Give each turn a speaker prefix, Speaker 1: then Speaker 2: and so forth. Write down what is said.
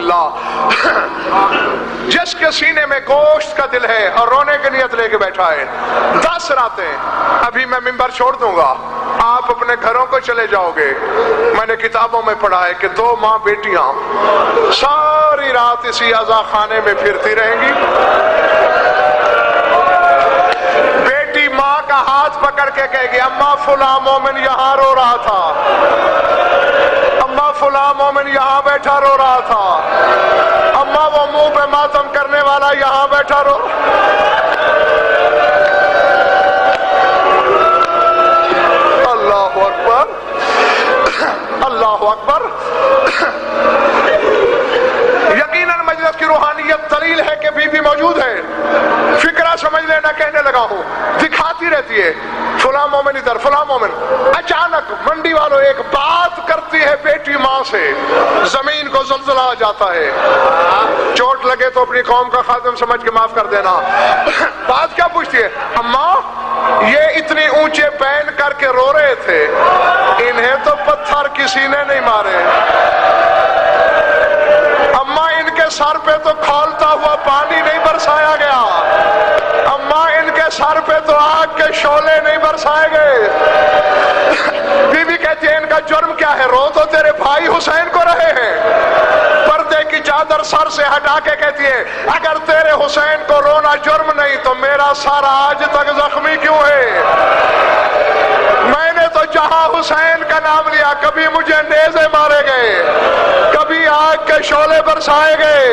Speaker 1: बिल्लाह। जिसके सीने में गोश्त का दिल है और रोने की नियत लेके बैठा है, 10 रातें, अभी मैं मिंबर छोड़ दूंगा, आप अपने घरों को चले जाओगे। मैंने किताबों में पढ़ा है कि 2 माँ बेटियां सारी रात इसी अज़ा खाने में फिरती रहेंगी। बेटी माँ का हाथ पकड़ के कहेगी, अम्मा फुला मोमिन यहाँ रो रहा था, अम्मा फुला मोमिन यहाँ बैठा रो रहा था, अम्मा वो मुंह पे मातम करने वाला यहाँ बैठा रो। अल्लाहु अकबर, अल्लाहु अकबर। यकीनन मजलिस की रूहानियत दलील है कि बीवी मौजूद है। फिक्रा समझ लेना, कहने लगा हूं, दिखाती रहती है फुला मोमिन इधर, फुला मोमिन। अचानक मंडी वालों एक बात करती है बेटी माँ से, जमीन को ज़लज़ला आ जाता है। चोट लगे तो अपनी कौम का खादिम समझ के माफ कर देना। बात क्या पूछती है, अम्मा ये इतनी ऊंचे बैन करके रो रहे थे, इन्हें तो पत्थर किसी ने नहीं मारे। अम्मा इनके सर पे तो खौलता हुआ पानी नहीं बरसाया गया, अम्मा इनके सर पे तो आग के शोले नहीं बरसाए गए। बीवी कहती है, इनका जुर्म क्या है? रो तो तेरे भाई हुसैन को रहे हैं। पर्दे की चादर सर से हटा के कहती है, अगर तेरे हुसैन को रोना जुर्म नहीं तो मेरा सर आज तक जख्मी क्यों है? मैंने तो जहां हुसैन का नाम लिया, कभी मुझे नेज़े मारे गए, कभी आग के शोले बरसाए गए।